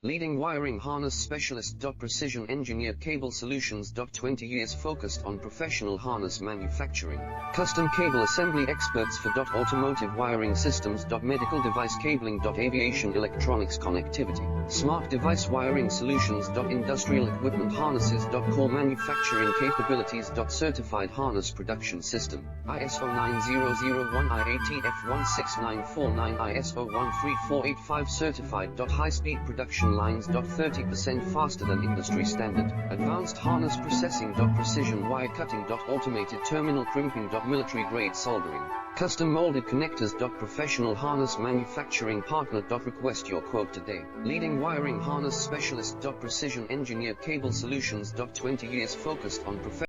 Leading wiring harness specialist. Precision engineered cable solutions. 20 years focused on professional harness manufacturing. Custom cable assembly experts for automotive wiring systems. Medical device cabling. Aviation electronics connectivity. Smart device wiring solutions. Industrial equipment harnesses. Core manufacturing capabilities. Certified harness production system. ISO 9001 IATF 16949 ISO 13485 certified. High-speed production lines. 30% faster than industry standard. Advanced harness processing. Precision wire cutting. Automated terminal crimping. Military grade soldering. Custom molded connectors. Professional harness manufacturing partner. Request your quote today. Leading wiring harness specialist. Precision engineered cable solutions. 20 years focused on professional